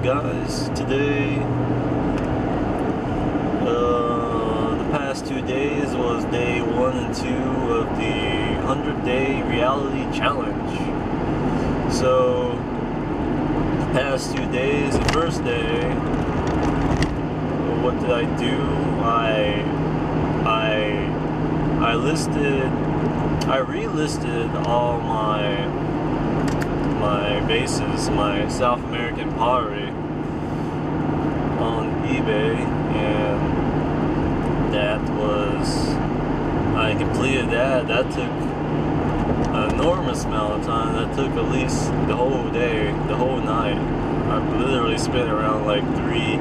guys? Today, the past 2 days was day 1 and 2 of the 100-day reality challenge. So, the past 2 days, the first day, what did I do? I relisted all my bases, my South American pottery on eBay, and I completed that. That took an enormous amount of time. That took at least the whole day, the whole night. I literally spent around like 3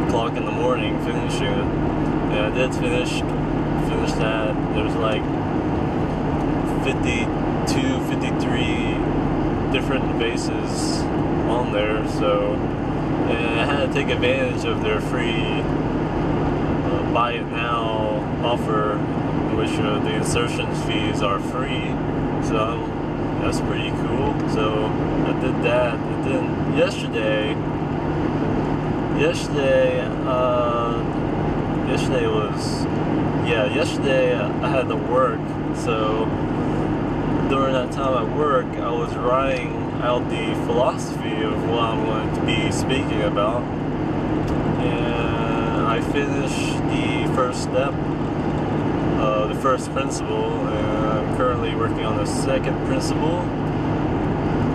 o'clock in the morning finishing it. And I did finish that. There was like 52, 53 different vases on there, so, and I had to take advantage of their free buy it now offer, which the insertion fees are free, so that's pretty cool. So I did that, and then yesterday I had to work, so during that time at work, I was writing out the philosophy of what I'm going to be speaking about, and I finished the first step, the first principle, and I'm currently working on the second principle.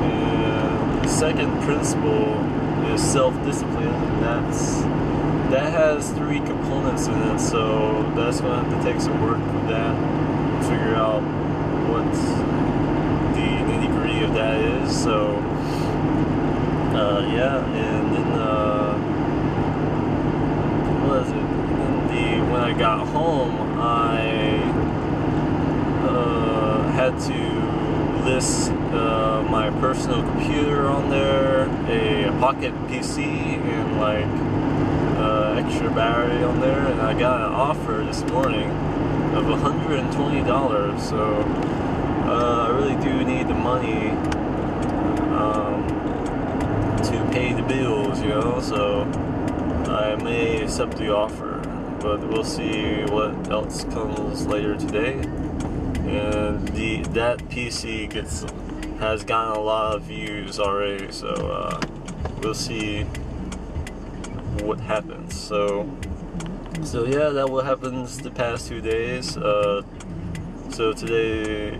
And the second principle is self-discipline, and that has 3 components in it, so that's going to have to take some work with that, figure out what the nitty-gritty of that is. So yeah, and then what is it? And when I got home, I had to list my personal computer on there, a pocket PC, and like extra battery on there, and I got an offer this morning of $120, so I really do need the money to pay the bills, you know, so I may accept the offer, but we'll see what else comes later today. And that PC has gotten a lot of views already, so we'll see what happens. So yeah, that what happens the past 2 days. So today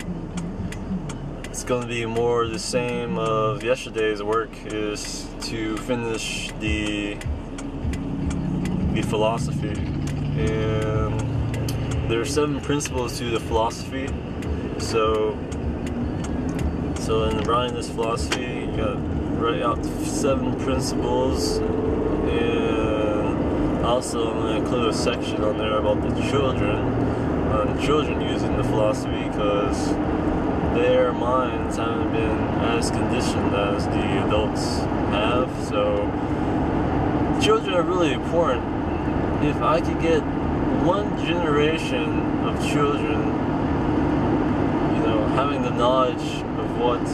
it's gonna be more the same of yesterday's work, is to finish the philosophy. And there are 7 principles to the philosophy. So in writing this philosophy, you gotta write out 7 principles. And also I'm going to include a section on there about the children using the philosophy, because their minds haven't been as conditioned as the adults have. So children are really important. If I could get one generation of children, you know, having the knowledge of what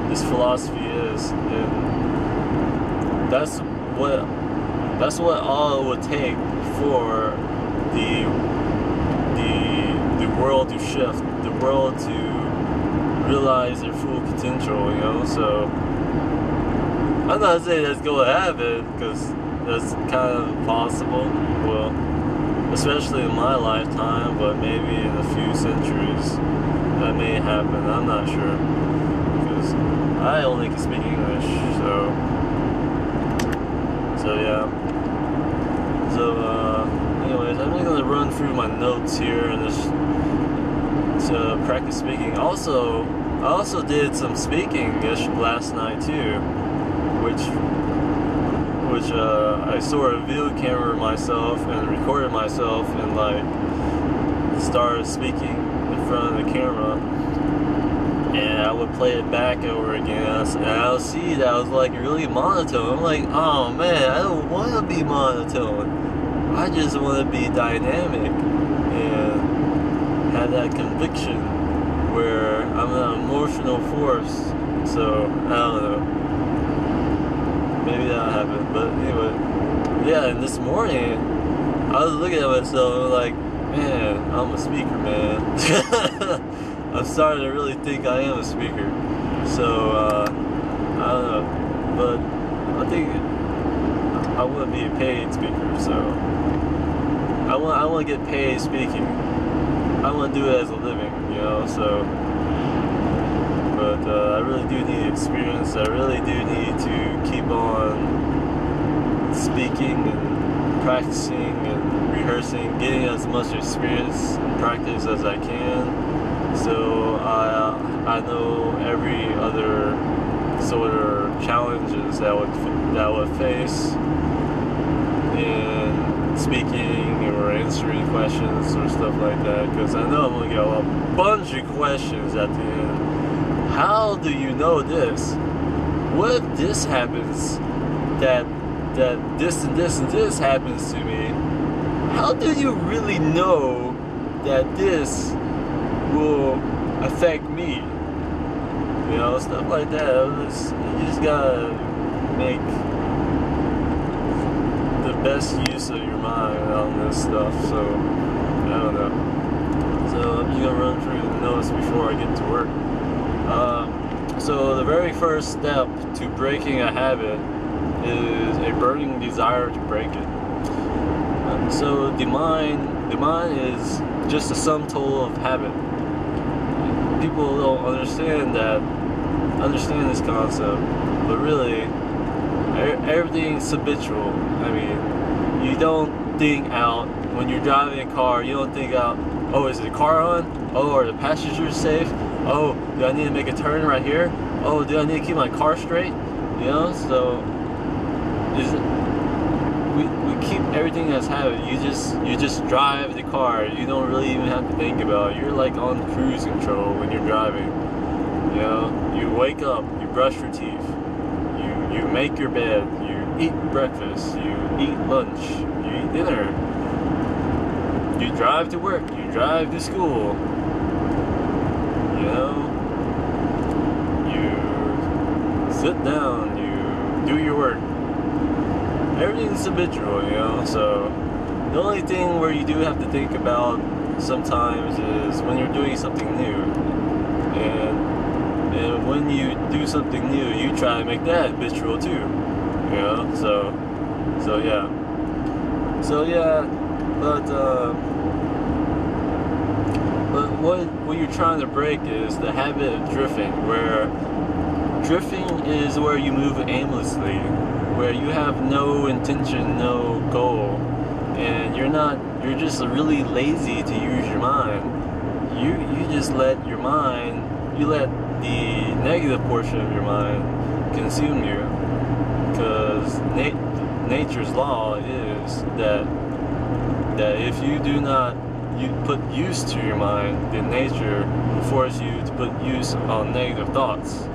this philosophy is, and that's what all it would take for the world to shift, the world to realize their full potential, you know. So I'm not saying that's going to happen, because that's kind of impossible. Well, especially in my lifetime, but maybe in a few centuries that may happen. I'm not sure, because I only can speak English, so yeah. So anyways, I'm just gonna run through my notes here and just to practice speaking. I also did some speaking last night too, which I sort of video camera myself and recorded myself and like started speaking in front of the camera, and I would play it back over again, and I would see that I was like really monotone. I'm like, oh man, I don't want to be monotone. I just want to be dynamic and have that conviction where I'm an emotional force. So I don't know. maybe that'll happen. But anyway, yeah. And this morning, I was looking at myself and like, man, I'm a speaker, man. I'm starting to really think I am a speaker. So I don't know, but I think I want to be a paid speaker. So I want to get paid speaking. I want to do it as a living, you know. So, but I really do need experience. I really do need to keep on speaking and practicing and rehearsing, getting as much experience and practice as I can. So I know every other sort of challenges that I would face in speaking or answering questions or stuff like that, because I know I'm going to get a bunch of questions at the end. How do you know this? What if this happens, that this and this and this happens to me? How do you really know that this will affect me? You know, stuff like that. You just gotta make the best use of your mind on this stuff. So, I don't know. So, I'm just gonna run through the notes before I get to work. So, the very first step to breaking a habit is a burning desire to break it. So, the mind is just a sum total of habit. People don't understand this concept, but really everything's habitual. I mean, you don't think out when you're driving a car. You don't think out, oh, is the car on? Oh, are the passengers safe? Oh, do I need to make a turn right here? Oh, do I need to keep my car straight? You know, so we keep everything as habit. You just drive the car. You don't really even have to think about it. You're like on cruise control when you're driving. You know, you wake up, you brush your teeth, you make your bed, you eat breakfast, you eat lunch, you eat dinner, you drive to work, you drive to school. You know, you sit down, you do your work. Everything's habitual, you know, so the only thing where you do have to think about sometimes is when you're doing something new. And when you do something new, you try to make that habitual too, you know, so yeah, but what you're trying to break is the habit of drifting, where drifting is where you move aimlessly, where you have no intention, no goal, and you're just really lazy to use your mind. You just let your mind, you let the negative portion of your mind consume you, because nature's law is that if you do not put use to your mind, then nature will force you to put use on negative thoughts.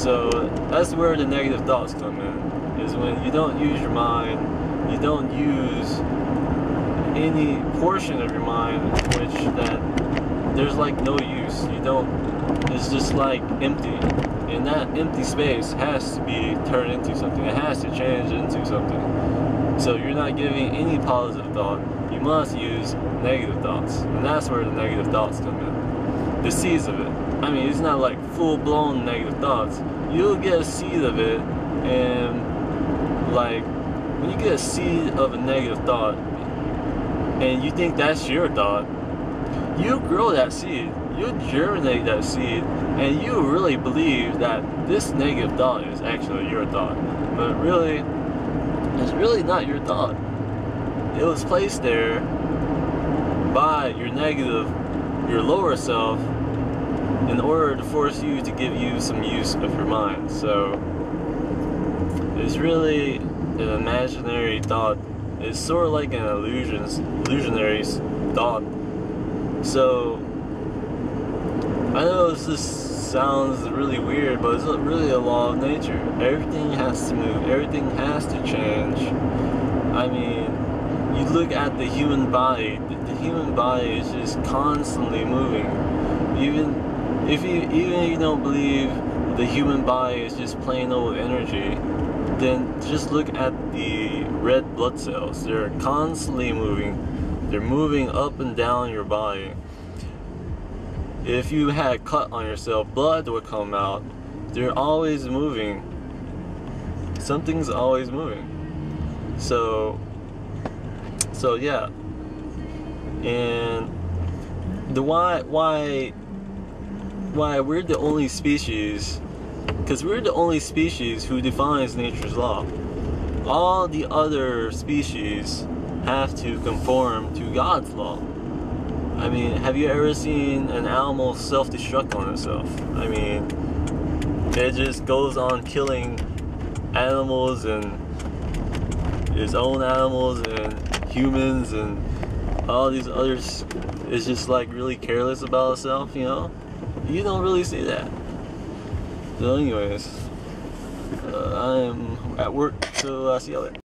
So that's where the negative thoughts come in, is when you don't use your mind, you don't use any portion of your mind which that there's like no use. You don't, it's just like empty. And that empty space has to be turned into something. It has to change into something. So you're not giving any positive thought. You must use negative thoughts. And that's where the negative thoughts come in. The seeds of it. I mean, it's not like full-blown negative thoughts. You'll get a seed of it, and like, when you get a seed of a negative thought, and you think that's your thought, you grow that seed. You germinate that seed, and you really believe that this negative thought is actually your thought. But really, it's really not your thought. It was placed there by your lower self, in order to force you to give you some use of your mind. So it's really an imaginary thought. It's sort of like an illusionary thought. So I know this sounds really weird, but it's really a law of nature. Everything has to move. Everything has to change. I mean, you look at the human body. The human body is just constantly moving. Even if you don't believe the human body is just plain old energy, then just look at the red blood cells. They're constantly moving. They're moving up and down your body. If you had a cut on yourself, blood would come out. They're always moving. Something's always moving. So yeah. And the why we're the only species, because we're the only species who defines nature's law. All the other species have to conform to God's law. I mean, have you ever seen an animal self-destruct on itself? I mean, it just goes on killing animals and its own animals and humans and all these others. It's just like really careless about itself, you know? You don't really see that. So anyways, I am at work, so I'll see you later.